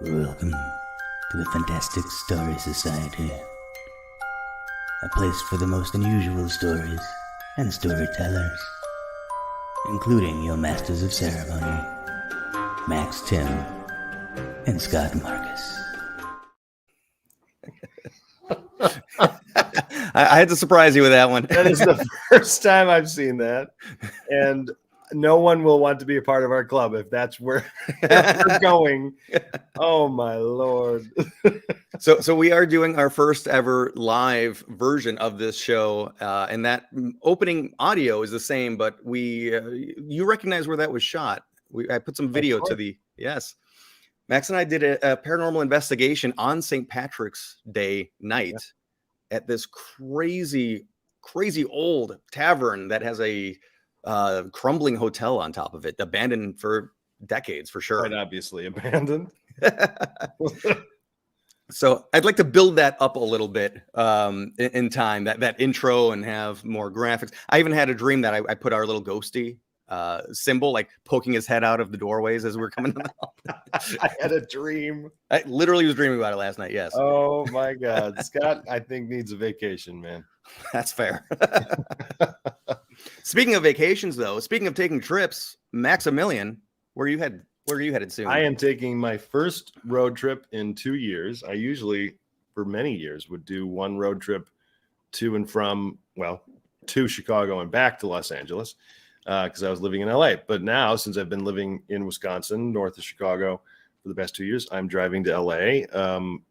Welcome to the Fantastic Story Society, a place for the most unusual stories and storytellers, including your masters of ceremony, Max Tim and Scott Marcus. I had to surprise you with that one. That is the first time I've seen that, and no one will want to be a part of our club if that's where we're going. Oh my Lord. So we are doing our first ever live version of this show, and that opening audio is the same, but you recognize where that was shot. I put some video to the yes. Max and I did a paranormal investigation on St. Patrick's Day night at this crazy old tavern that has a crumbling hotel on top of it, abandoned for decades for sure. Quite obviously abandoned. So I'd like to build that up a little bit in time, that intro, and have more graphics. I even had a dream that I put our little ghosty symbol like poking his head out of the doorways as we were coming out. I had a dream. I literally was dreaming about it last night. Yes. Oh my God. Scott, I think, needs a vacation, man. That's fair. Speaking of vacations, though, speaking of taking trips, Maximilian, where are you headed soon? I am taking my first road trip in 2 years. I usually, for many years, would do one road trip to and from, to Chicago and back to Los Angeles because I was living in LA. But now, since I've been living in Wisconsin, north of Chicago, for the past 2 years, I'm driving to LA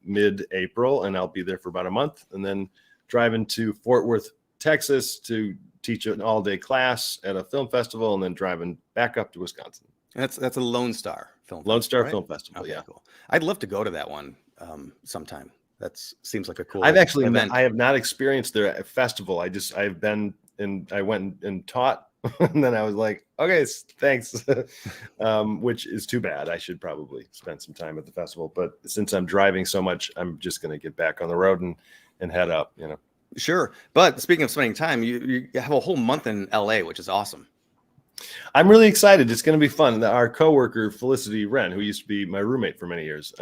mid-April, and I'll be there for about a month, and then driving to Fort Worth, Texas to teach an all-day class at a film festival, and then driving back up to Wisconsin. That's a Lone Star film. Lone Star right? Film Festival, okay, yeah. Cool. I'd love to go to that one sometime. That seems like a cool. I have not experienced their festival. I went and taught, and then I was like, okay, thanks, which is too bad. I should probably spend some time at the festival, but since I'm driving so much, I'm just going to get back on the road and head up, Sure. But speaking of spending time, you have a whole month in LA, which is awesome. I'm really excited. It's going to be fun. Our coworker, Felicity Wren, who used to be my roommate for many years,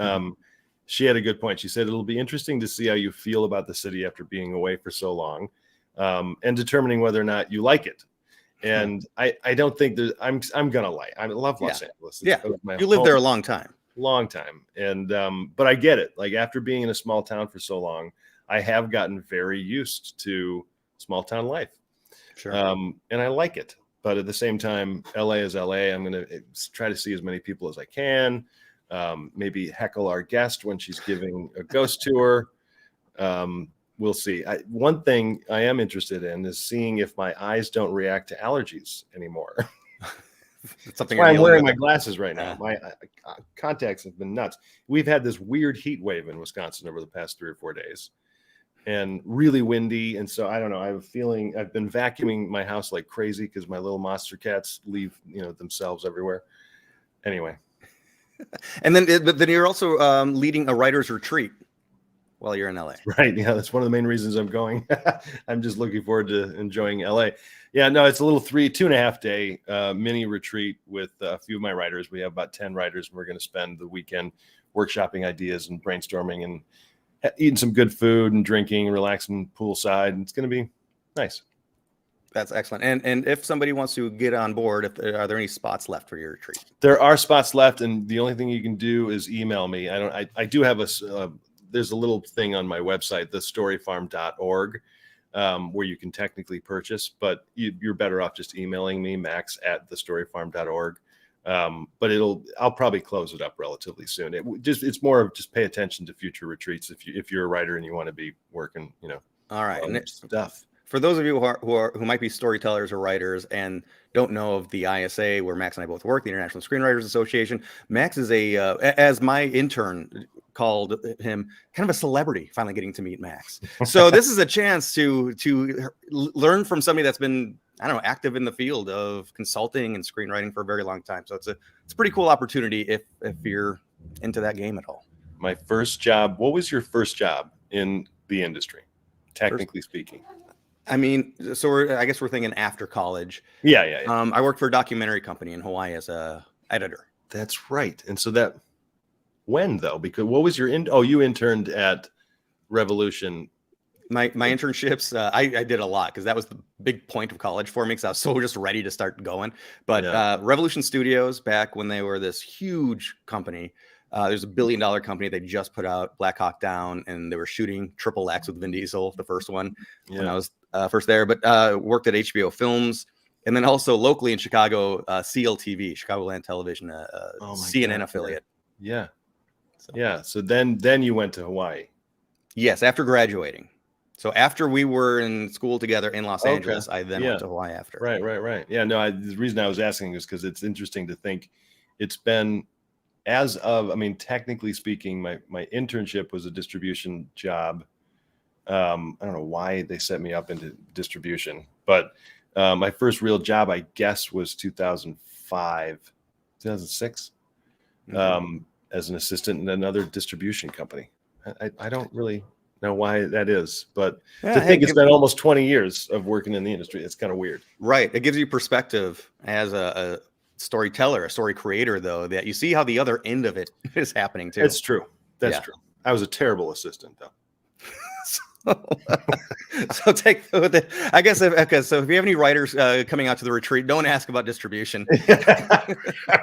she had a good point. She said, it'll be interesting to see how you feel about the city after being away for so long, and determining whether or not you like it. And I don't think I'm going to like, I love Los Angeles. You lived there a long time. And, but I get it. Like, after being in a small town for so long, I have gotten very used to small town life. Sure. And I like it. But at the same time, LA is LA. I'm going to try to see as many people as I can. Maybe heckle our guest when she's giving a ghost tour. We'll see. One thing I am interested in is seeing if my eyes don't react to allergies anymore. That's why I'm wearing my glasses right now. My contacts have been nuts. We've had this weird heat wave in Wisconsin over the past 3 or 4 days, and really windy. And so I don't know. I have a feeling I've been vacuuming my house like crazy because my little monster cats leave, themselves everywhere. Anyway. And then you're also leading a writer's retreat while you're in LA. Right. Yeah. That's one of the main reasons I'm going. I'm just looking forward to enjoying LA. Yeah, no, it's a little 2.5 day mini retreat with a few of my writers. We have about 10 writers, and we're going to spend the weekend workshopping ideas and brainstorming and eating some good food and drinking, relaxing poolside. And it's going to be nice. That's excellent. And if somebody wants to get on board, are there any spots left for your retreat? There are spots left, and the only thing you can do is email me. I do have there's a little thing on my website, thestoryfarm.org, where you can technically purchase, but you're better off just emailing me, max@thestoryfarm.org. But I'll probably close it up relatively soon. It's more of just pay attention to future retreats if you're a writer and you want to be working, all right, stuff. For those of you who might be storytellers or writers and don't know of the ISA, where Max and I both work, the International Screenwriters Association, Max is as my intern called him, kind of a celebrity, finally getting to meet Max. So this is a chance to learn from somebody that's been, active in the field of consulting and screenwriting for a very long time. So it's a pretty cool opportunity if you're into that game at all. My first job. What was your first job in the industry, technically speaking? I mean, so I guess we're thinking after college. Yeah. I worked for a documentary company in Hawaii as a editor. That's right. And so When though? Because what was your you interned at Revolution. My internships, I did a lot because that was the big point of college for me because I was so just ready to start going. But Revolution Studios, back when they were this huge company, there's $1 billion company. They just put out Black Hawk Down, and they were shooting Triple X with Vin Diesel, the first one, when I was first there. But worked at HBO Films, and then also locally in Chicago, CLTV, Chicagoland Television, CNN affiliate. Yeah. So then you went to Hawaii. Yes, after graduating. So after we were in school together in Los Angeles, I then went to Hawaii after. Right. Yeah, no, the reason I was asking is because it's interesting to think it's been technically speaking, my internship was a distribution job. I don't know why they set me up into distribution, but my first real job, I guess, was 2005, 2006, as an assistant in another distribution company. I don't really know why that is, but to think it's been almost 20 years of working in the industry, it's kind of weird. Right. It gives you perspective as a storyteller, a story creator, though, that you see how the other end of it is happening too. It's true. That's true. I was a terrible assistant, though. So take I guess. Okay. So if you have any writers coming out to the retreat, don't ask about distribution.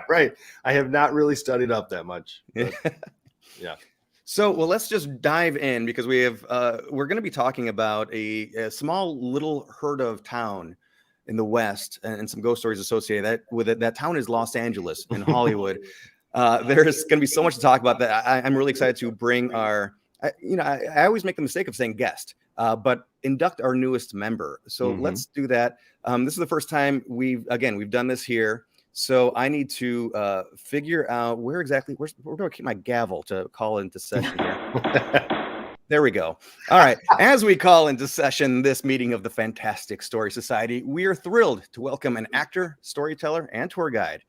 Right. I have not really studied up that much. But, yeah. So, well, let's just dive in because we're going to be talking about a small little herd of town in the West and some ghost stories associated with it. That town is Los Angeles in Hollywood. There's going to be so much to talk about that. I'm really excited to bring I always make the mistake of saying guest, but induct our newest member. So let's do that. This is the first time we've done this here. So I need to figure out where do I keep my gavel to call into session here? There we go. All right. As we call into session this meeting of the Fantastic Story Society, we are thrilled to welcome an actor, storyteller, and tour guide.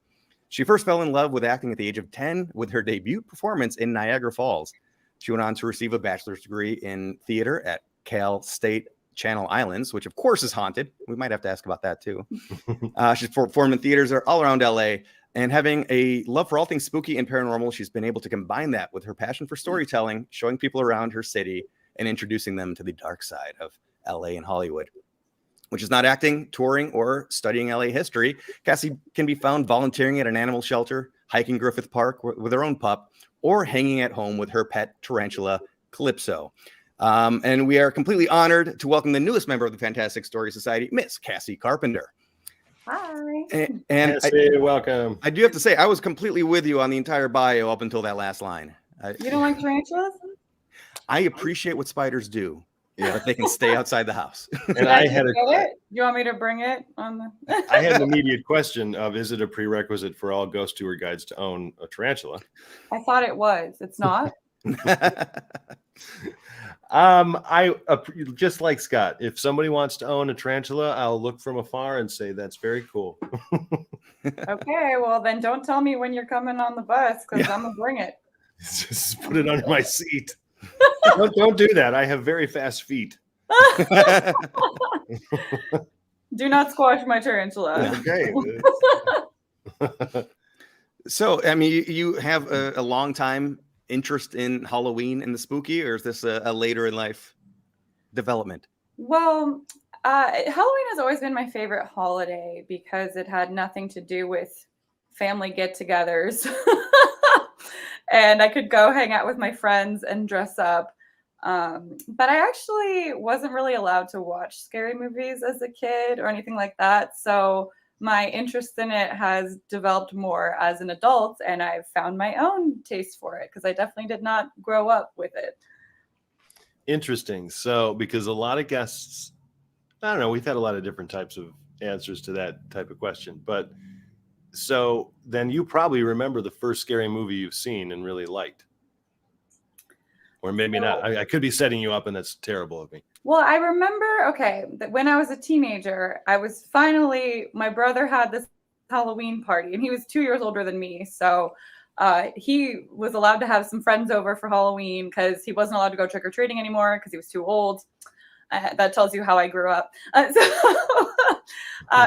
She first fell in love with acting at the age of 10 with her debut performance in Niagara Falls. She went on to receive a bachelor's degree in theater at Cal State Channel Islands, which of course is haunted. We might have to ask about that too. She's performed in theaters all around LA, and having a love for all things spooky and paranormal, she's been able to combine that with her passion for storytelling, showing people around her city and introducing them to the dark side of LA and Hollywood. Which is not acting, touring, or studying LA history. Cassie can be found volunteering at an animal shelter, hiking Griffith Park with her own pup, or hanging at home with her pet tarantula, Calypso. And we are completely honored to welcome the newest member of the Fantastic Story Society, Miss Cassie Carpenter. Hi. And Cassie, welcome. I do have to say, I was completely with you on the entire bio up until that last line. You don't like tarantulas? I appreciate what spiders do, but they can stay outside the house. And I had You want me to bring it on the? I had an immediate question of: is it a prerequisite for all ghost tour guides to own a tarantula? I thought it was. It's not. I just like Scott. If somebody wants to own a tarantula, I'll look from afar and say that's very cool. Okay, well then don't tell me when you're coming on the bus because I'm gonna bring it. Just put it under my seat. Don't do that. I have very fast feet. Do not squash my tarantula. Okay. So, I mean, you have a long time interest in Halloween and the spooky, or is this a later in life development? Well, Halloween has always been my favorite holiday because it had nothing to do with family get-togethers. And I could go hang out with my friends and dress up. But I actually wasn't really allowed to watch scary movies as a kid or anything like that. So my interest in it has developed more as an adult, and I've found my own taste for it because I definitely did not grow up with it. Interesting. So, because a lot of guests, I don't know, we've had a lot of different types of answers to that type of question, but so then you probably remember the first scary movie you've seen and really liked. Or maybe not. I could be setting you up, and that's terrible of me. Well, I remember, that when I was a teenager, my brother had this Halloween party, and he was 2 years older than me. So he was allowed to have some friends over for Halloween because he wasn't allowed to go trick-or-treating anymore because he was too old. That tells you how I grew up.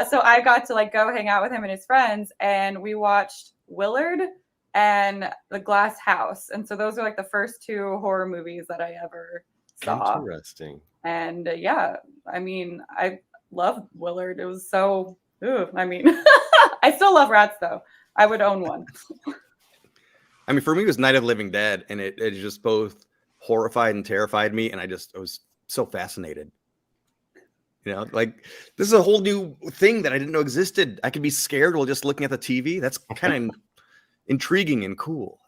So I got to go hang out with him and his friends, and we watched Willard, and The Glass House. And so those are like the first 2 horror movies that I ever saw. Interesting. And yeah, I mean, I love Willard. It was so, I mean, I still love rats though. I would own one. I mean, for me, it was Night of the Living Dead, and it just both horrified and terrified me, and I was so fascinated. You know, like, this is a whole new thing that I didn't know existed. I could be scared while just looking at the TV. That's kind of intriguing and cool.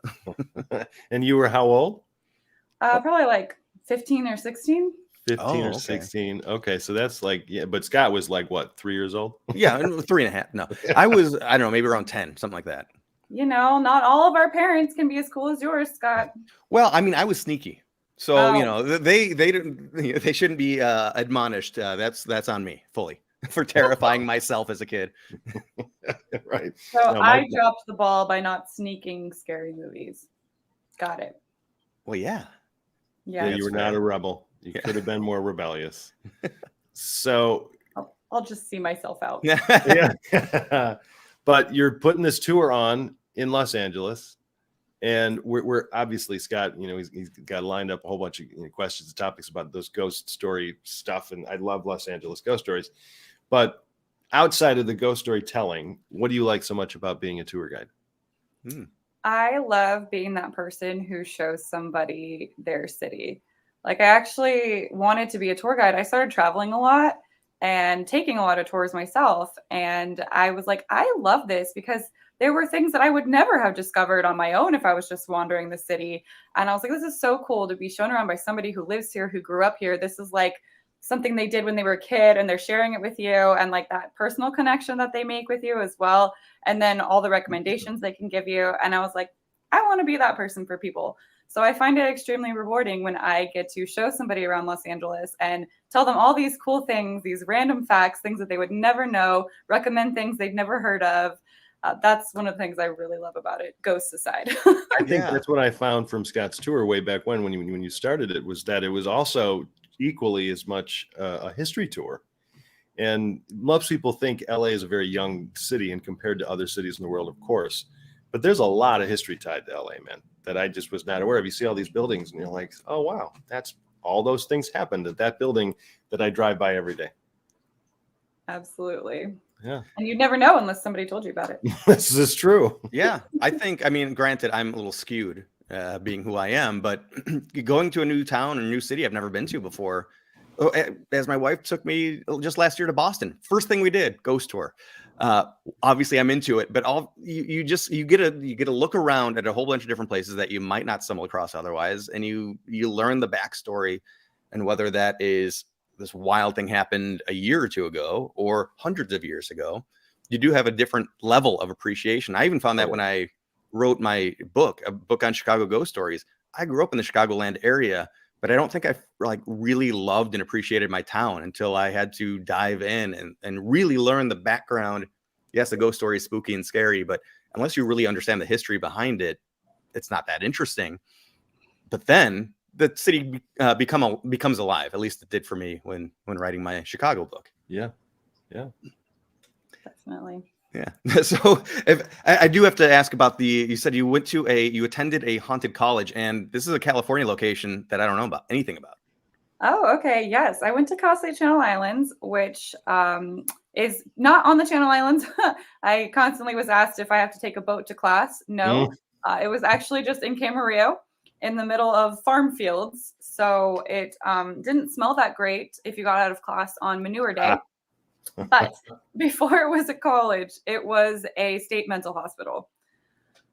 And you were how old? Probably like 15 or 16. 15 or 16. Okay, so that's like, yeah, but Scott was like, what, 3 years old? Yeah, 3.5. No, I was, I don't know, maybe around 10, something like that. You know, not all of our parents can be as cool as yours, Scott. Well, I mean, I was sneaky. So, you know, they shouldn't be admonished. That's on me fully for terrifying myself as a kid. Right. So I dropped the ball by not sneaking scary movies. Got it. Well, yeah. Yeah. You were not a rebel. You could have been more rebellious. So I'll just see myself out. yeah. But you're putting this tour on in Los Angeles. And we're obviously, Scott, you know, he's got lined up a whole bunch of questions and topics about those ghost story stuff. And I love Los Angeles ghost stories. But outside of the ghost story telling, what do you like so much about being a tour guide? I love being that person who shows somebody their city. Like, I actually wanted to be a tour guide. I started traveling a lot and taking a lot of tours myself. And I was like, I love this because there were things that I would never have discovered on my own if I was just wandering the city. And I was like, this is so cool to be shown around by somebody who lives here, who grew up here. This is like something they did when they were a kid, and they're sharing it with you, and like that personal connection that they make with you as well. And then all the recommendations they can give you. And I was like, I want to be that person for people. So I find it extremely rewarding when I get to show somebody around Los Angeles and tell them all these cool things, these random facts, things that they would never know, recommend things they've never heard of. That's one of the things I really love about it, ghosts aside. I think that's what I found from Scott's tour way back when you started it, was that it was also equally as much a history tour. And most people think LA is a very young city, and compared to other cities in the world, of course. But there's a lot of history tied to LA, man, that I just was not aware of. You see all these buildings and you're like, oh, wow, that's all those things happened at that building that I drive by every day. Absolutely. Yeah. And you'd never know unless somebody told you about it. This is true. Yeah. I mean, granted, I'm a little skewed being who I am, but going to a new town or new city I've never been to before, as my wife took me just last year to Boston, first thing we did, ghost tour. Obviously I'm into it, but you get a look around at a whole bunch of different places that you might not stumble across otherwise. And you learn the backstory, and whether that is this wild thing happened a year or two ago or hundreds of years ago, you do have a different level of appreciation. I even found that when I wrote my book, a book on Chicago ghost stories. I grew up in the Chicagoland area, but I don't think I like really loved and appreciated my town until I had to dive in and really learn the background. Yes, the ghost story is spooky and scary, but unless you really understand the history behind it, it's not that interesting. But then the city becomes alive. At least it did for me when writing my Chicago book. Yeah. Definitely. Yeah. So if I do have to ask about you said you attended a haunted college, and this is a California location that I don't know anything about. Oh, okay. Yes. I went to Cal State Channel Islands, which is not on the Channel Islands. I constantly was asked if I have to take a boat to class. No, it was actually just in Camarillo in the middle of farm fields. So it didn't smell that great if you got out of class on manure day. But before it was a college, it was a state mental hospital.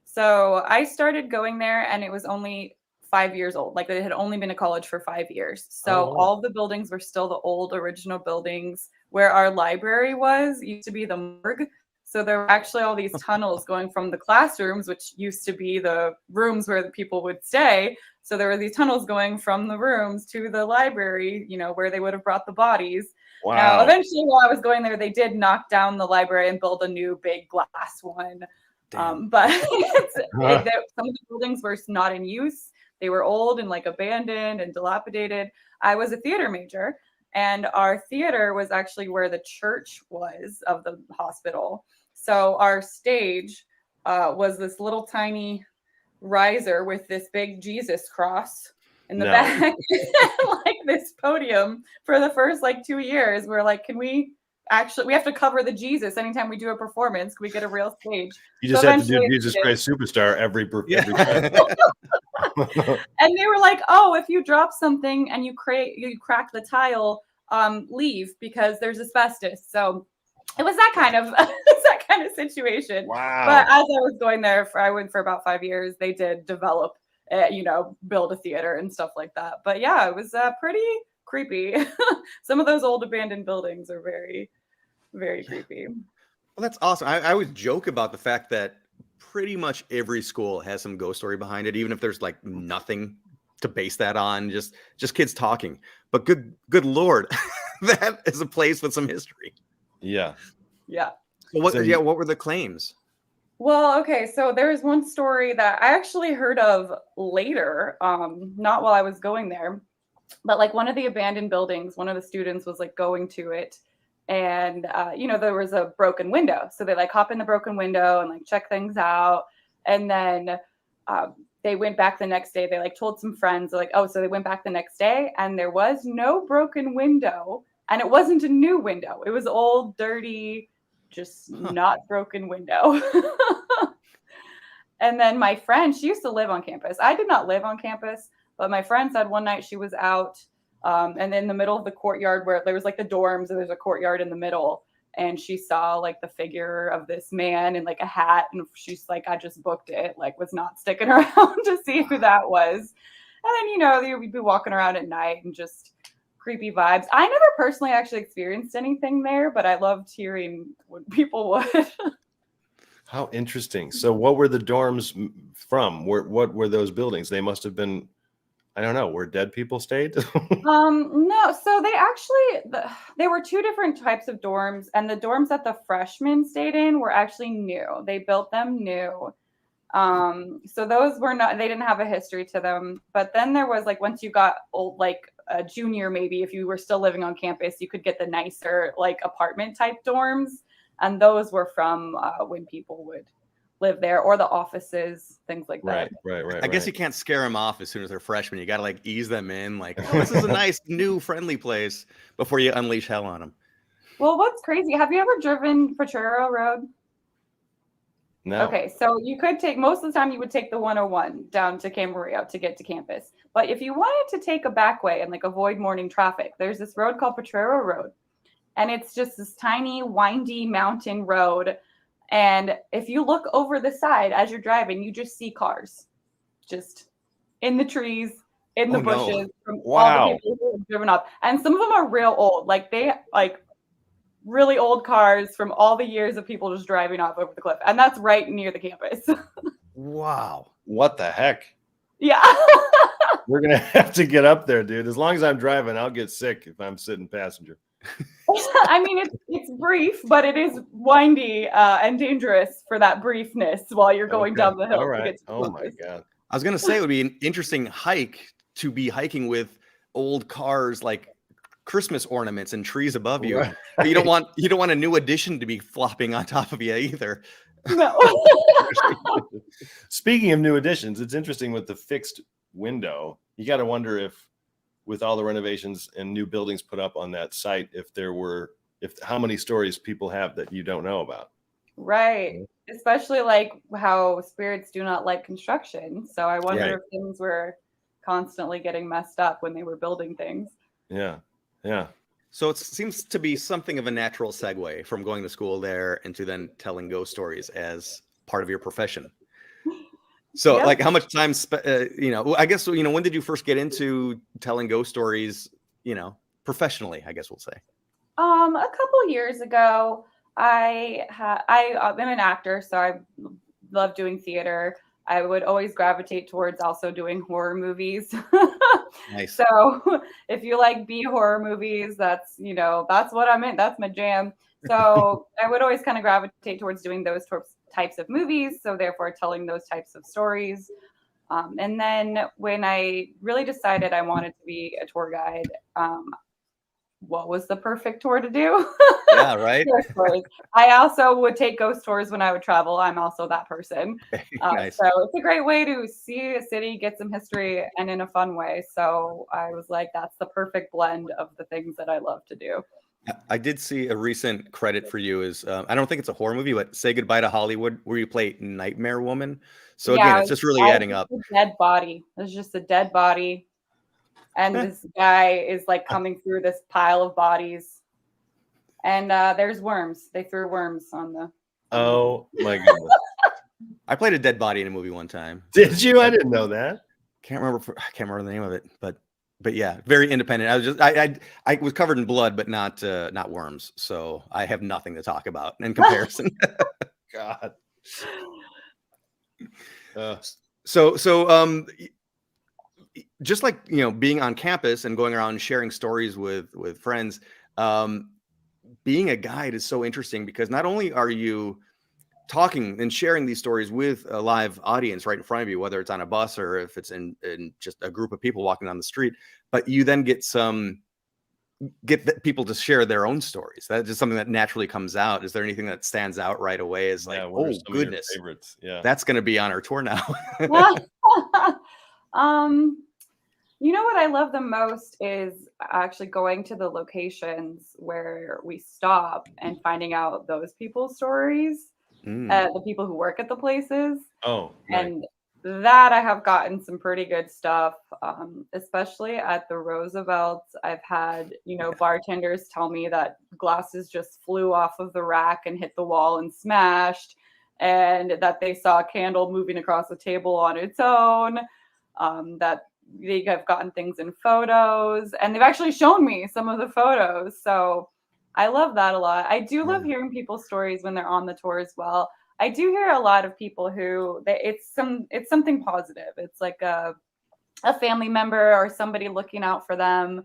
So I started going there, and it was only 5 years old. Like, it had only been a college for 5 years. So all of the buildings were still the old original buildings. Where our library used to be the morgue. So there were actually all these tunnels going from the classrooms, which used to be the rooms where the people would stay. So there were these tunnels going from the rooms to the library, where they would have brought the bodies. Wow. Now, eventually, while I was going there, they did knock down the library and build a new big glass one. But some of the buildings were not in use. They were old and like abandoned and dilapidated. I was a theater major, and our theater was actually where the church was of the hospital. So our stage was this little tiny riser with this big Jesus cross in the No. back, like this podium for the first like 2 years. We're like, can we have to cover the Jesus anytime we do a performance? Can we get a real stage? You just So have to do eventually Jesus Christ Superstar every time. and they were like, oh, if you drop something and you crack the tile, leave because there's asbestos. So it was that kind of situation. Wow. But as I was going there, I went for about 5 years. They did develop, build a theater and stuff like that. But yeah, it was pretty creepy. Some of those old abandoned buildings are very, very creepy. Well, that's awesome. I always joke about the fact that pretty much every school has some ghost story behind it, even if there's like nothing to base that on, just kids talking. But good Lord, that is a place with some history. Yeah. Yeah. What were the claims? Well, okay, so there's one story that I actually heard of later, not while I was going there, but like one of the abandoned buildings, one of the students was like going to it, and there was a broken window, so they like hop in the broken window and like check things out, and then they went back the next day. They like told some friends, like, oh, so they went back the next day, and there was no broken window, and it wasn't a new window. It was old, dirty, just not broken window. And then my friend, she used to live on campus. I did not live on campus, but my friend said one night she was out and in the middle of the courtyard where there was like the dorms and there's a courtyard in the middle. And she saw like the figure of this man in like a hat. And she's like, I just booked it, like was not sticking around to see who that was. And then, you'd be walking around at night and just creepy vibes. I never personally actually experienced anything there, but I loved hearing what people would. How interesting. So what were the dorms from? What were those buildings? They must have been, I don't know, where dead people stayed? No, so they were two different types of dorms, and the dorms that the freshmen stayed in were actually new. They built them new. So those were not, they didn't have a history to them. But then there was like, once you got old, like a junior, maybe if you were still living on campus, you could get the nicer like apartment type dorms. And those were from when people would live there, or the offices, things like that. Right. I guess you can't scare them off as soon as they're freshmen. You got to like ease them in, like, oh, this is a nice, new, friendly place before you unleash hell on them. Well, what's crazy? Have you ever driven Potrero Road? No. Okay, so you could take, most of the time you would take the 101 down to Camarillo to get to campus. But if you wanted to take a back way and like avoid morning traffic, there's this road called Potrero Road. And it's just this tiny, windy mountain road. And if you look over the side as you're driving, you just see cars just in the trees, in the bushes, from all the people who have driven up. And some of them are real old. Like really old cars from all the years of people just driving off over the cliff. And that's right near the campus. Wow. What the heck? Yeah. We're going to have to get up there, dude. As long as I'm driving, I'll get sick if I'm sitting passenger. I mean, it's brief, but it is windy and dangerous for that briefness while you're going down the hill. All right. To get to Oh my God. I was going to say it would be an interesting hike to be hiking with old cars, like Christmas ornaments and trees above you. Right. But you don't want a new addition to be flopping on top of you either. No. Speaking of new additions, it's interesting with the fixed window. You got to wonder if, with all the renovations and new buildings put up on that site, if how many stories people have that you don't know about. Right. Especially like how spirits do not like construction. So I wonder if things were constantly getting messed up when they were building things. Yeah. So it seems to be something of a natural segue from going to school there into then telling ghost stories as part of your profession. So like how much time, I guess, when did you first get into telling ghost stories, professionally, I guess we'll say? A couple years ago, I'm an actor, so I love doing theater. I would always gravitate towards also doing horror movies. Nice. So if you like B horror movies, that's what I'm in. That's my jam. So I would always kind of gravitate towards doing those types of movies. So therefore telling those types of stories. And then when I really decided I wanted to be a tour guide, what was the perfect tour to do? Yeah, right. Ghost tours. I also would take ghost tours when I would travel. I'm also that person. Nice. So it's a great way to see a city, get some history, and in a fun way. So I was like, that's the perfect blend of the things that I love to do. I did see a recent credit for you is I don't think it's a horror movie, but Say Goodbye to Hollywood, where you play Nightmare Woman. So Yeah, again, it's just really adding up. A dead body. It's just a dead body. And this guy is like coming through this pile of bodies. And there's worms. They threw worms on the. Oh my goodness! I played a dead body in a movie one time. Did you? I didn't know that. I can't remember the name of it, but yeah, very independent. I was just I was covered in blood, but not worms. So I have nothing to talk about in comparison. God. So just like, you know, being on campus and going around and sharing stories with friends, being a guide is so interesting because not only are you talking and sharing these stories with a live audience right in front of you, whether it's on a bus or if it's in just a group of people walking down the street, but you then get people to share their own stories. That's just something that naturally comes out. Is there anything that stands out right away as like, oh goodness, favorites? Yeah, that's going to be on our tour now. You know what I love the most is actually going to the locations where we stop and finding out those people's stories, the people who work at the places. Oh, nice. And that I have gotten some pretty good stuff, especially at the Roosevelts. I've had, you know, bartenders tell me that glasses just flew off of the rack and hit the wall and smashed, and that they saw a candle moving across the table on its own, that they have gotten things in photos, and they've actually shown me some of the photos. So I love that a lot. I do love hearing people's stories when they're on the tour as well. I do hear a lot of people who it's something positive. It's like a family member or somebody looking out for them.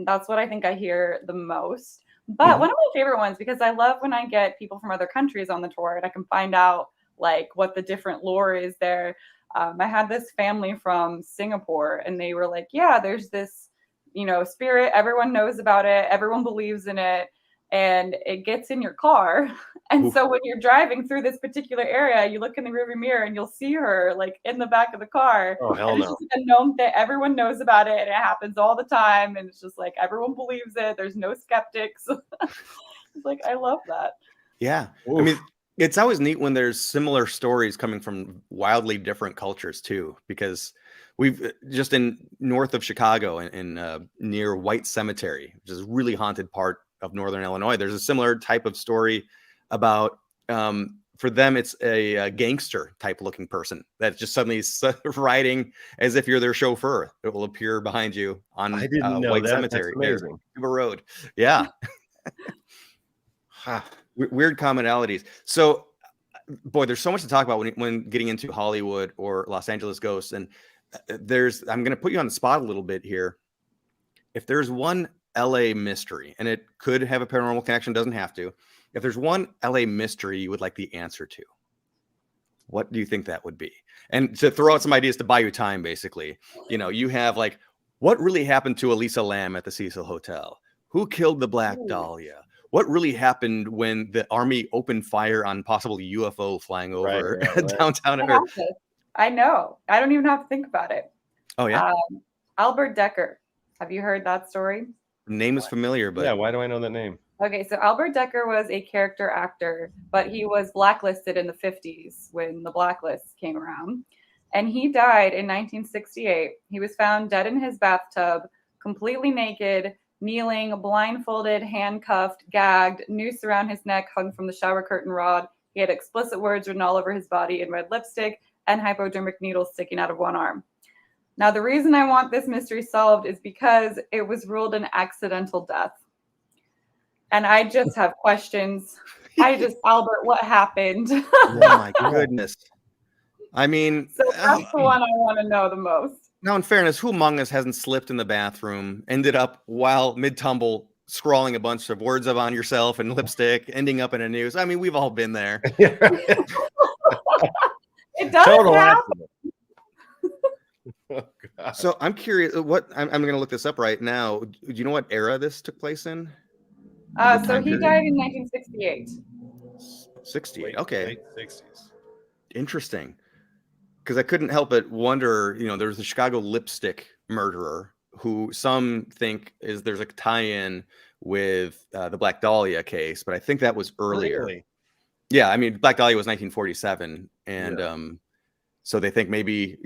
That's what I think I hear the most. But one of my favorite ones, because I love when I get people from other countries on the tour and I can find out like what the different lore is there. I had this family from Singapore and they were like, yeah, there's this, you know, spirit. Everyone knows about it. Everyone believes in it. And it gets in your car. And so when you're driving through this particular area, you look in the rearview mirror and you'll see her like in the back of the car. Oh, hell and it's no. just a known thing. Everyone knows about it and it happens all the time. And it's just like everyone believes it. There's no skeptics. It's like, I love that. Yeah. Oof. I mean, it's always neat when there's similar stories coming from wildly different cultures too, because we've just in north of Chicago in near White Cemetery, which is a really haunted part of Northern Illinois. There's a similar type of story about, for them, it's a gangster type looking person that just suddenly is riding as if you're their chauffeur. It will appear behind you on White Cemetery. That's amazing. Cuba Road. Yeah. Weird commonalities. So, boy, there's so much to talk about when getting into Hollywood or Los Angeles ghosts. And I'm going to put you on the spot a little bit here. If there's one LA mystery, and it could have a paranormal connection, doesn't have to. If there's one LA mystery you would like the answer to, what do you think that would be? And to throw out some ideas to buy you time, basically, you know, you have like, what really happened to Elisa Lam at the Cecil Hotel? Who killed the Black Dahlia? What really happened when the Army opened fire on possible UFO flying over downtown Earth? I know. I don't even have to think about it. Oh, yeah? Albert Dekker. Have you heard that story? Name is familiar, but... Yeah, why do I know that name? Okay, so Albert Dekker was a character actor, but he was blacklisted in the 50s when the blacklist came around. And he died in 1968. He was found dead in his bathtub, completely naked, kneeling, blindfolded, handcuffed, gagged, noose around his neck hung from the shower curtain rod. He had explicit words written all over his body in red lipstick and hypodermic needles sticking out of one arm. Now, the reason I want this mystery solved is because it was ruled an accidental death. And I just have questions. Albert, what happened? Oh, my goodness. I mean... So that's the one I want to know the most. Now, in fairness, who among us hasn't slipped in the bathroom, ended up while mid-tumble scrawling a bunch of words on yourself and lipstick, ending up in a noose? I mean, we've all been there. It does happen. Oh, God. So I'm curious. I'm going to look this up right now. Do you know what era this took place in? What So time he period? died in 1968. 68. Okay, Late 60s. interesting. Because I couldn't help but wonder. There was the Chicago lipstick murderer, who some think there's a tie-in with the Black Dahlia case, but I think that was earlier. Really? Yeah, I mean, Black Dahlia was 1947, and Yeah. so they think maybe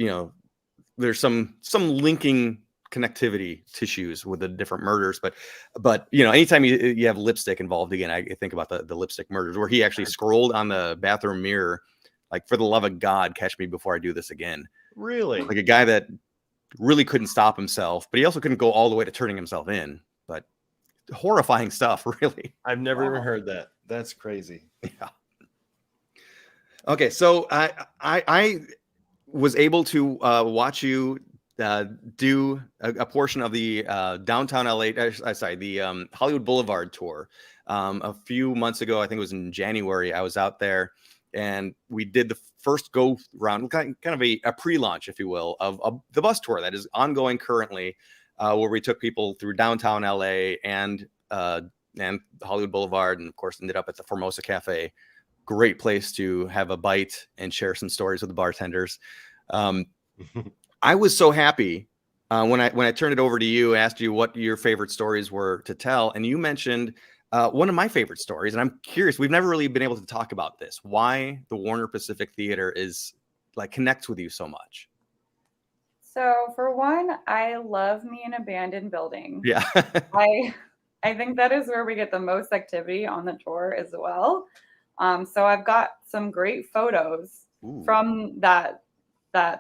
there's some linking connectivity tissues with the different murders, but anytime you have lipstick involved, again, I think about the lipstick murders, where he actually scrolled on the bathroom mirror, like, for the love of God, catch me before I do this again. Really? Like a guy that really couldn't stop himself, but he also couldn't go all the way to turning himself in. But horrifying stuff, really. I've never even heard that. That's crazy. Yeah. Okay, so I was able to watch you do a portion of the downtown LA, the Hollywood Boulevard tour a few months ago. I think it was in January. I was out there, and we did the first go round, kind of a pre-launch, if you will, of the bus tour that is ongoing currently, where we took people through downtown LA and Hollywood Boulevard, and of course ended up at the Formosa Cafe. Great place to have a bite and share some stories with the bartenders. I was so happy when I turned it over to you, asked you what your favorite stories were to tell, and you mentioned one of my favorite stories. And I'm curious, we've never really been able to talk about this, why the Warner Pacific Theater connects with you so much. So for one, I love me an abandoned building. Yeah. I think that is where we get the most activity on the tour as well. So I've got some great photos from that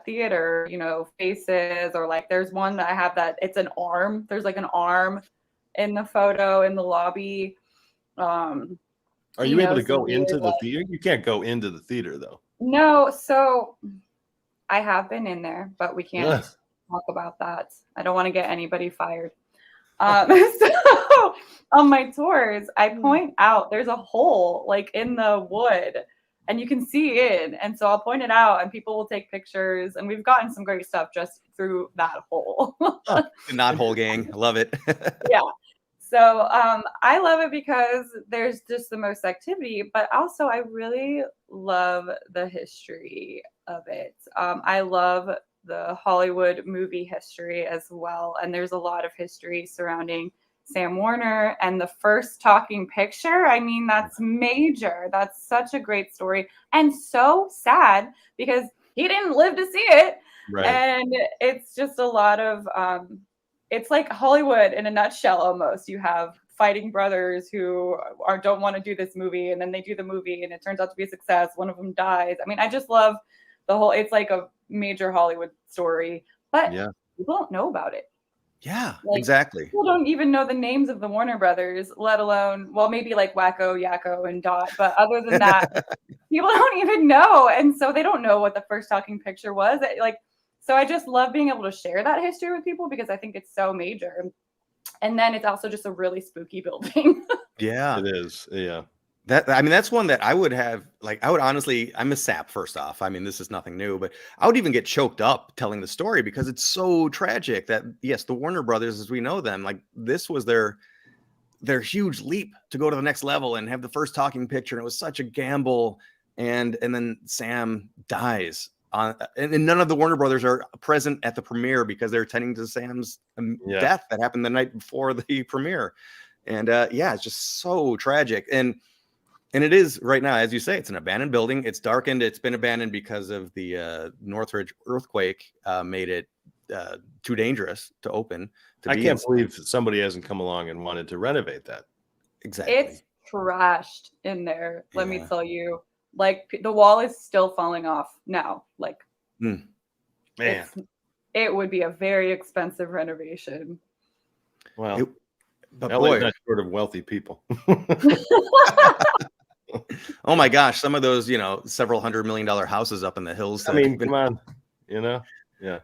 theater, faces, or like there's one that I have that it's an arm. There's like an arm in the photo in the lobby. Are you able to go into the theater? You can't go into the theater though. No, so I have been in there, but we can't talk about that. I don't want to get anybody fired. So on my tours, I point out there's a hole like in the wood and you can see in. And so I'll point it out and people will take pictures, and we've gotten some great stuff just through that hole. The Not Hole Gang. I love it. Yeah. So I love it because there's just the most activity, but also I really love the history of it. I love the Hollywood movie history as well. And there's a lot of history surrounding Sam Warner and the first talking picture. I mean, that's major. That's such a great story and so sad because he didn't live to see it. Right. And it's just a lot of, it's like Hollywood in a nutshell almost. You have fighting brothers who don't want to do this movie, and then they do the movie and it turns out to be a success. One of them dies. I mean, I just love the whole, it's like a major Hollywood story, but people don't know about it. Yeah, exactly. People don't even know the names of the Warner brothers, let alone, well, maybe like Wacko, Yakko, and Dot. But other than that, people don't even know. And so they don't know what the first talking picture was. So I just love being able to share that history with people because I think it's so major. And then it's also just a really spooky building. Yeah, it is. Yeah. That's one that I would have, I would honestly, I'm a sap first off. I mean, this is nothing new, but I would even get choked up telling the story because it's so tragic that, yes, the Warner brothers, as we know them, this was their huge leap to go to the next level and have the first talking picture. And it was such a gamble. And then Sam dies. And none of the Warner brothers are present at the premiere because they're attending to Sam's death that happened the night before the premiere. And it's just so tragic. And it is right now, as you say, it's an abandoned building. It's darkened. It's been abandoned because of the Northridge earthquake made it too dangerous to open. I can't believe somebody hasn't come along and wanted to renovate that. Exactly. It's trashed in there. Let me tell you, the wall is still falling off now. Man, it would be a very expensive renovation. Well, but LA's not short of wealthy people. Oh my gosh, some of those, several $100 million houses up in the hills. I mean, come on, Yeah.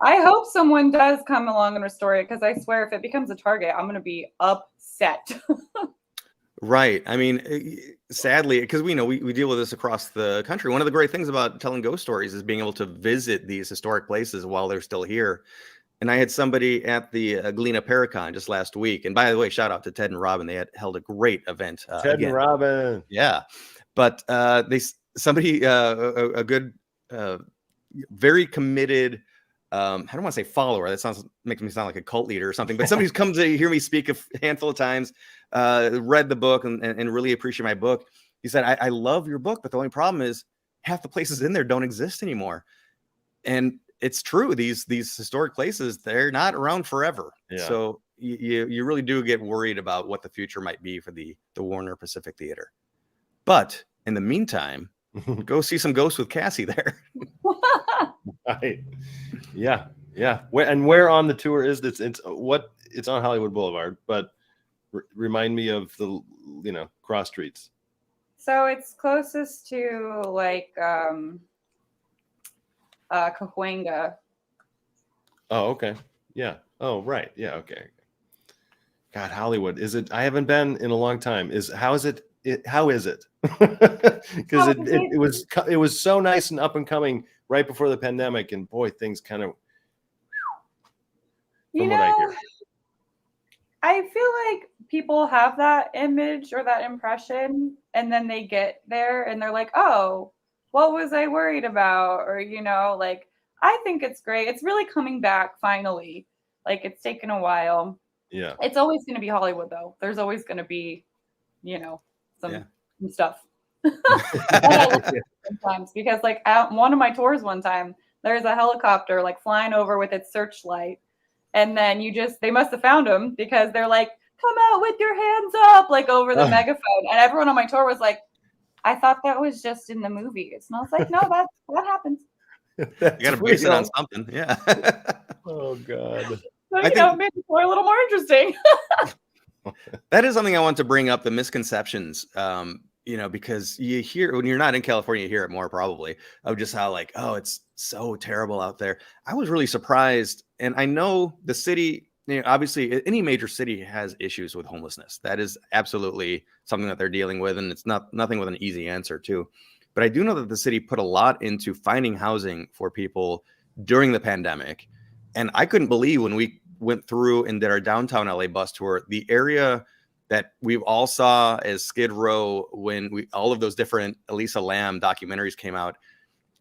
I hope someone does come along and restore it because I swear if it becomes a target, I'm going to be upset. Right. I mean, sadly, because we know we deal with this across the country. One of the great things about telling ghost stories is being able to visit these historic places while they're still here And I had somebody at the Galena Paracon just last week. And by the way, shout out to Ted and Robin. They had held a great event. Ted and Robin. Yeah. But somebody, a good, very committed, I don't want to say follower. That makes me sound like a cult leader or something. But somebody who's come to hear me speak a handful of times, read the book and really appreciate my book. He said, I love your book, but the only problem is half the places in there don't exist anymore. And it's true. These historic places, they're not around forever. Yeah. So you really do get worried about what the future might be for the Warner Pacific Theater. But in the meantime, go see some ghosts with Cassie there. Right. Yeah. Yeah. Where on the tour is this? It's on Hollywood Boulevard, but remind me of the, cross streets. So it's closest to like Cahuenga. Oh, okay. Yeah. Oh, right. Yeah. Okay. God, Hollywood. Is it? I haven't been in a long time. How is it? Because it was so nice and up and coming right before the pandemic, and boy, things kind of. From what I hear. I feel like people have that image or that impression, and then they get there and they're like, oh, what was I worried about? Or, like, I think it's great. It's really coming back finally. Like, it's taken a while. Yeah. It's always going to be Hollywood, though. There's always going to be, some stuff. Sometimes, because, like, at one of my tours one time, there's a helicopter, like, flying over with its searchlight. And then they must have found him because they're like, come out with your hands up, like over the megaphone. And everyone on my tour was like, I thought that was just in the movies. And I was like, no, that happens. You got to base it on something. Yeah. Oh, God. So, it made the tour a little more interesting. That is something I want to bring up, the misconceptions. Because you hear, when you're not in California, you hear it more probably, of just how like, oh, it's so terrible out there. I was really surprised. And I know the city, obviously any major city has issues with homelessness. That is absolutely something that they're dealing with. And it's nothing with an easy answer too. But I do know that the city put a lot into finding housing for people during the pandemic. And I couldn't believe when we went through and did our downtown LA bus tour, the area that we all saw as Skid Row when all of those different Elisa Lam documentaries came out.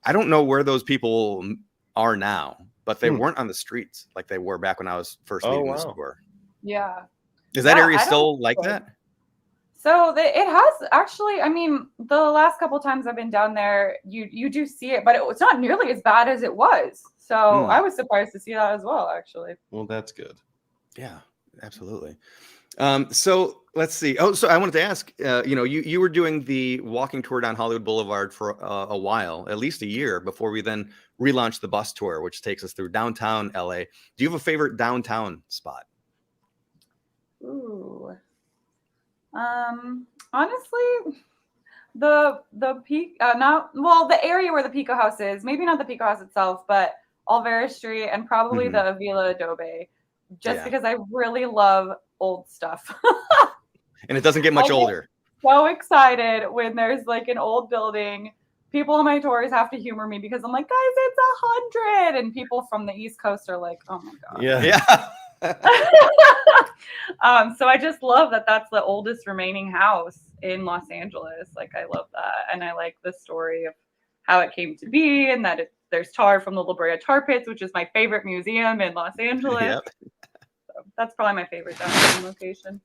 I don't know where those people are now, but they weren't on the streets like they were back when I was first leaving the tour. Yeah. Is that area still like that? So it has actually, I mean, the last couple times I've been down there, you do see it, but it's not nearly as bad as it was. So I was surprised to see that as well, actually. Well, that's good. Yeah, absolutely. So let's see. Oh, so I wanted to ask, you were doing the walking tour down Hollywood Boulevard for a while, at least a year, before we then relaunched the bus tour, which takes us through downtown LA. Do you have a favorite downtown spot? Ooh. Honestly, the peak, the area where the Pico House is, maybe not the Pico House itself, but Olvera Street and probably the Avila Adobe, because I really love old stuff. And it doesn't get much older. So excited when there's like an old building. People on my tours have to humor me because I'm like, guys, it's 100. And people from the East Coast are like, oh my God. Yeah. So I just love that that's the oldest remaining house in Los Angeles. Like, I love that. And I like the story of how it came to be, and that there's tar from the Brea Tar Pits, which is my favorite museum in Los Angeles. Yep. So that's probably my favorite downtown location.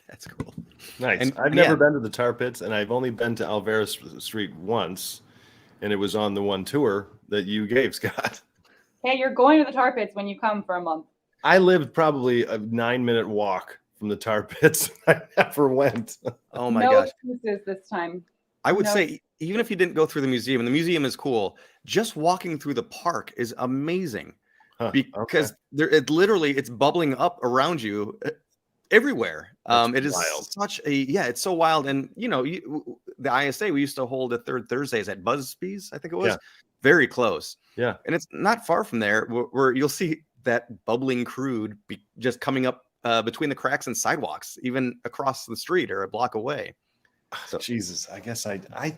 That's cool. Nice. And I've never been to the Tar Pits, and I've only been to Olvera Street once, and it was on the one tour that you gave, Scott. Hey, you're going to the Tar Pits when you come for a month. I lived probably a 9-minute walk from the Tar Pits. I never went. Oh my gosh. No excuses this time. I would say, even if you didn't go through the museum, and the museum is cool, just walking through the park is amazing. Because it's bubbling up around you everywhere. It is wild. It's so wild. And the ISA, we used to hold at third Thursdays at Buzzbees, I think it was. Very close. Yeah. And it's not far from there where you'll see that bubbling crude just coming up between the cracks and sidewalks, even across the street or a block away. So, Jesus, I guess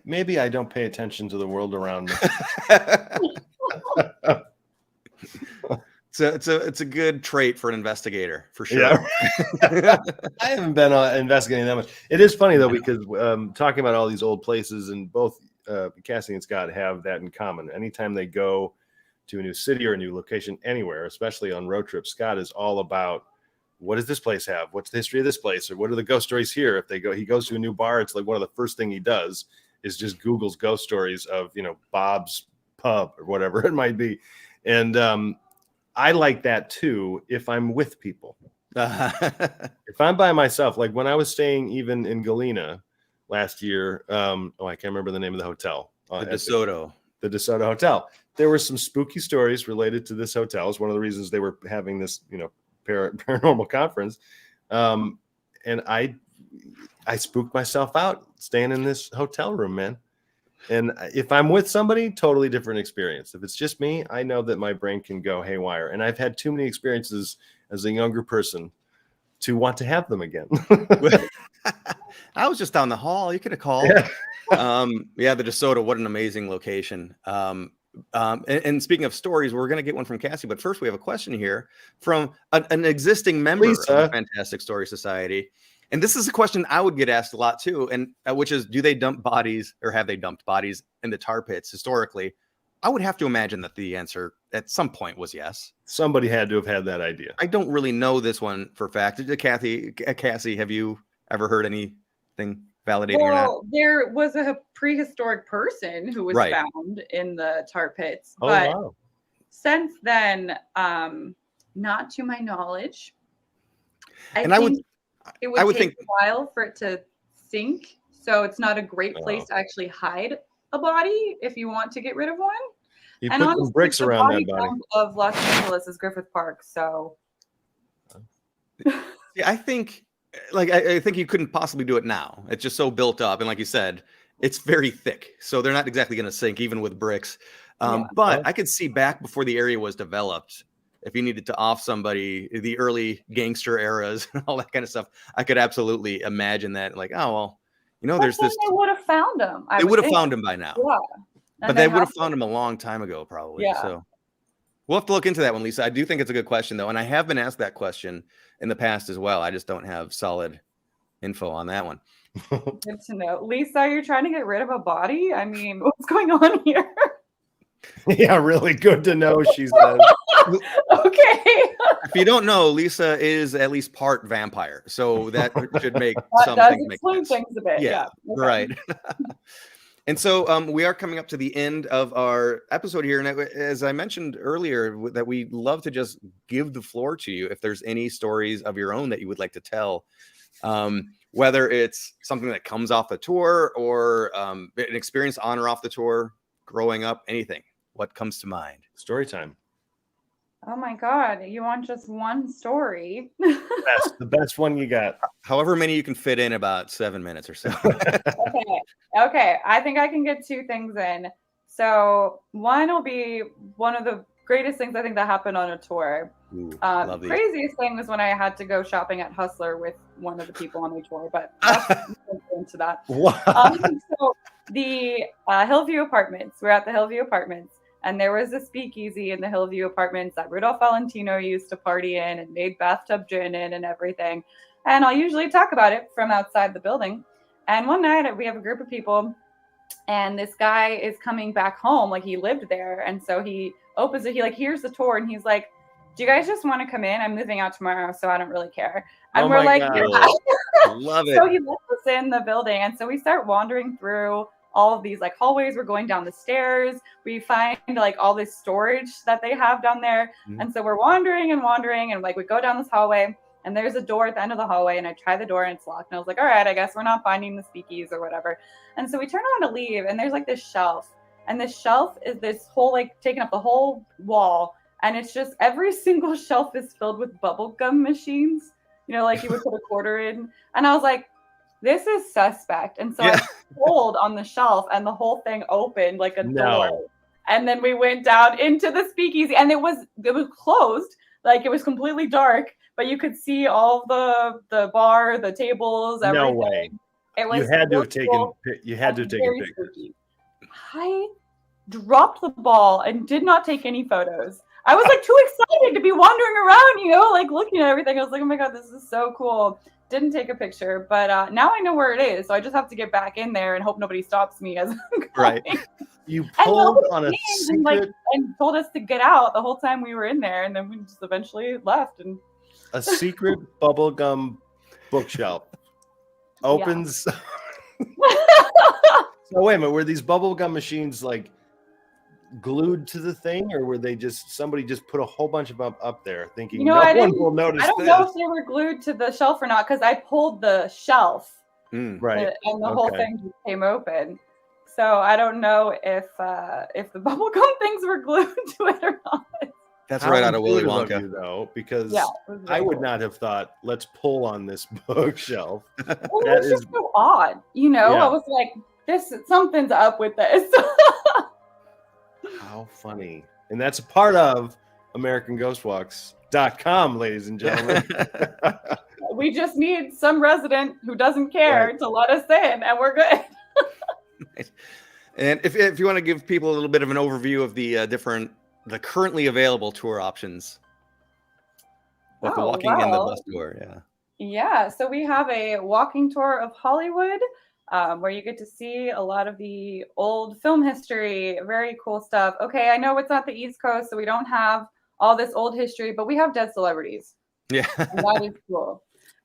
maybe I don't pay attention to the world around me. It's a good trait for an investigator for sure. Yeah. I haven't been investigating that much. It is funny though, because talking about all these old places, and both Cassie and Scott have that in common. Anytime they go to a new city or a new location anywhere, especially on road trips, Scott is all about, what does this place have? What's the history of this place? Or what are the ghost stories here? If he goes to a new bar, it's like one of the first thing he does is just Google's ghost stories of, Bob's Pub or whatever it might be. And I like that too if I'm with people. If I'm by myself, like when I was staying even in Galena last year, I can't remember the name of the hotel. The DeSoto. The DeSoto Hotel. There were some spooky stories related to this hotel. It's one of the reasons they were having this, paranormal conference. And I spooked myself out staying in this hotel room, man. And if I'm with somebody, totally different experience. If it's just me, I know that my brain can go haywire. And I've had too many experiences as a younger person to want to have them again. I was just down the hall. You could have called. Yeah. The DeSoto, what an amazing location. And speaking of stories, we're going to get one from Cassie. But first, we have a question here from an existing member of the Fantastic Story Society. And this is a question I would get asked a lot too, and which is, do they dump bodies, or have they dumped bodies in the tar pits historically? I would have to imagine that the answer at some point was yes. Somebody had to have had that idea. I don't really know this one for fact. Cassie, have you ever heard anything validating or not? There was a prehistoric person who was found in the tar pits, but since then, not to my knowledge. It would take a while for it to sink, so it's not a great place to actually hide a body if you want to get rid of one. You put some bricks around that body. Of Los Angeles is Griffith Park, so. Yeah, I think you couldn't possibly do it now. It's just so built up, and like you said, it's very thick, so they're not exactly going to sink even with bricks. But I could see back before the area was developed, if you needed to off somebody, the early gangster eras and all that kind of stuff, I could absolutely imagine that. Like, oh, well, there's this. They would have found him. They would have found him by now. Yeah. But they would have found him a long time ago, probably. Yeah. So we'll have to look into that one, Lisa. I do think it's a good question, though. And I have been asked that question in the past as well. I just don't have solid info on that one. Good to know. Lisa, you're trying to get rid of a body? I mean, what's going on here? Yeah, really good to know, she said. Okay. If you don't know, Lisa is at least part vampire, so that should make some things make sense. Things a bit. Yeah. Okay. Right. And so we are coming up to the end of our episode here, and as I mentioned earlier, that we love to just give the floor to you if there's any stories of your own that you would like to tell, whether it's something that comes off the tour or an experience on or off the tour, growing up, anything. What comes to mind? Story time. Oh my God. You want just one story? The best one you got. However many you can fit in about 7 minutes or so. Okay. I think I can get two things in. So one will be one of the greatest things I think that happened on a tour. Ooh, craziest thing was when I had to go shopping at Hustler with one of the people on the tour, but we'll go into that. Wow. So the Hillview Apartments, we're at the Hillview Apartments, and there was a speakeasy in the Hillview Apartments that Rudolph Valentino used to party in and made bathtub gin in and everything. And I'll usually talk about it from outside the building. And one night we have a group of people, and this guy is coming back home, like he lived there. And so he opens it, he hears the tour, and he's like, do you guys just want to come in? I'm moving out tomorrow, so I don't really care. And we're like, yeah. Love it. So he lets us in the building. And so we start wandering through all of these hallways. We're going down the stairs. We find all this storage that they have down there. Mm-hmm. And so we're wandering, and we go down this hallway, and there's a door at the end of the hallway, and I try the door and it's locked. And I was like, all right, I guess we're not finding the speakeasy or whatever. And so we turn around to leave, and there's this shelf. And this shelf is this whole taking up the whole wall. And it's just every single shelf is filled with bubblegum machines, you would put a quarter in. And I was like, this is suspect. And so I pulled on the shelf, and the whole thing opened like a door. And then we went down into the speakeasy, and it was closed. It was completely dark, but you could see all the bar, the tables, everything. No way. It was you had to have taken a picture. I dropped the ball and did not take any photos. I was like too excited to be wandering around, you know, like looking at everything. I was like, oh my God, this is so cool. Didn't take a picture, but now I know where it is. So I just have to get back in there and hope nobody stops me as I'm going. Right. You pulled on a and, like, secret, and told us to get out the whole time we were in there, and then we just eventually left. And a secret bubblegum bookshelf opens. So wait a minute, were these bubblegum machines like glued to the thing, or were they just somebody just put a whole bunch of them up there thinking You know, no one will notice? I don't know if they were glued to the shelf or not, because I pulled the shelf, right, and the whole thing just came open. So I don't know if the bubblegum things were glued to it or not. That's right out of Willy intuitive Wonka. of you, though, because Yeah, I would not have thought, let's pull on this bookshelf. Well, it was just so odd, you know. Yeah. I was like, something's up with this. How funny. And that's a part of AmericanGhostWalks.com, ladies and gentlemen. We just need some resident who doesn't care to let us in, and we're good. And if you want to give people a little bit of an overview of the the currently available tour options, like the walking and the bus tour, Yeah, so we have a walking tour of Hollywood, where you get to see a lot of the old film history, very cool stuff. Okay, I know it's not the East Coast, so we don't have all this old history, but we have dead celebrities. Yeah. And that is cool.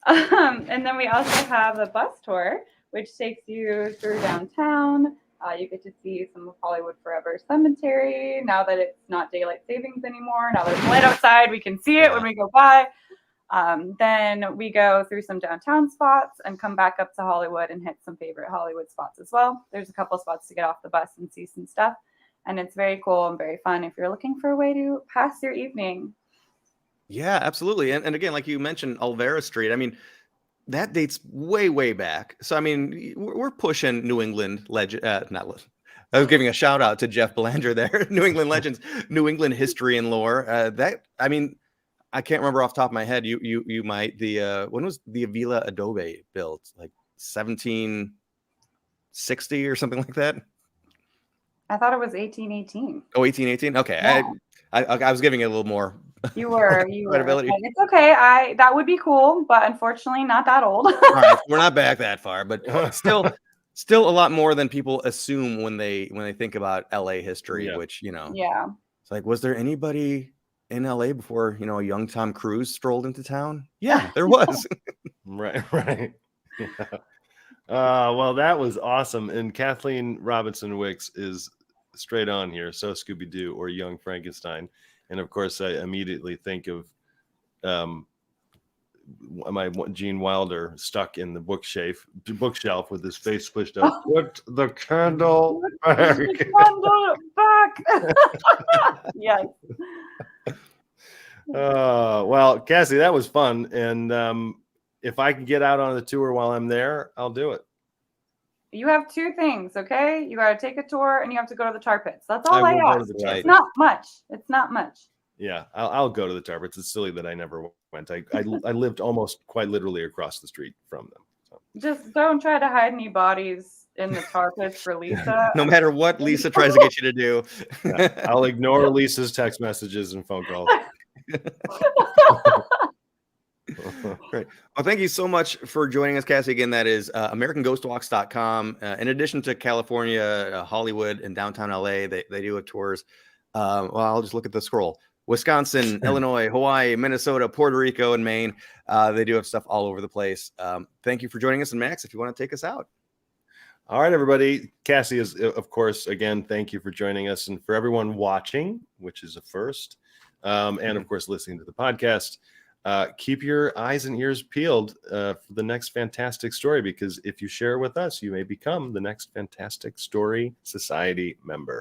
And then we also have a bus tour, which takes you through downtown. You get to see some of Hollywood Forever Cemetery. Now that it's not daylight savings anymore, now that it's light outside, we can see it when we go by. Then we go through some downtown spots and come back up to Hollywood and hit some favorite Hollywood spots as well. There's a couple spots to get off the bus and see some stuff. And it's very cool and very fun if you're looking for a way to pass your evening. Yeah, absolutely. And again, like you mentioned, Olvera Street, I mean, that dates way, way back. So, I mean, we're pushing New England legend, not I was giving a shout out to Jeff Belanger there, New England legends, New England history and lore. That, I mean, I can't remember off the top of my head. You might, when was the Avila Adobe built? Like 1760 or something like that? I thought it was 1818. Oh, 1818? Okay. Yeah. I was giving it a little more. You were. Credibility. It's okay. That would be cool, but unfortunately not that old. All right, we're not back that far, but still a lot more than people assume when they think about LA history, which, you know. Yeah. It's like, was there anybody in LA before, you know, a young Tom Cruise strolled into town? Yeah, there was. Right. Yeah. Well, that was awesome. And Kathleen Robinson Wicks is straight on here. So Scooby-Doo or Young Frankenstein. And of course, I immediately think of my Gene Wilder stuck in the bookshelf with his face pushed up. Put the candle back. Yes. Well, Cassie, that was fun. And if I can get out on the tour while I'm there, I'll do it. You have two things, okay? You got to take a tour and you have to go to the Tar Pits. That's all I ask. It's not much. It's not much. Yeah, I'll go to the Tar Pits. It's silly that I never went. I lived almost quite literally across the street from them. So. Just don't try to hide any bodies in the Tar Pits for Lisa. No matter what Lisa tries to get you to do. Yeah, I'll ignore Lisa's text messages and phone calls. Great. Well, thank you so much for joining us, Cassie. Again, that is AmericanGhostWalks.com. In addition to California, Hollywood, and downtown LA, they do have tours. Well, I'll just look at the scroll. Wisconsin, Illinois, Hawaii, Minnesota, Puerto Rico, and Maine. They do have stuff all over the place. Thank you for joining us. And Max, if you want to take us out. All right, everybody. Cassie is, of course, again, thank you for joining us. And for everyone watching, which is a first, and of course, listening to the podcast, keep your eyes and ears peeled for the next fantastic story, because if you share with us, you may become the next Fantastic Story Society member.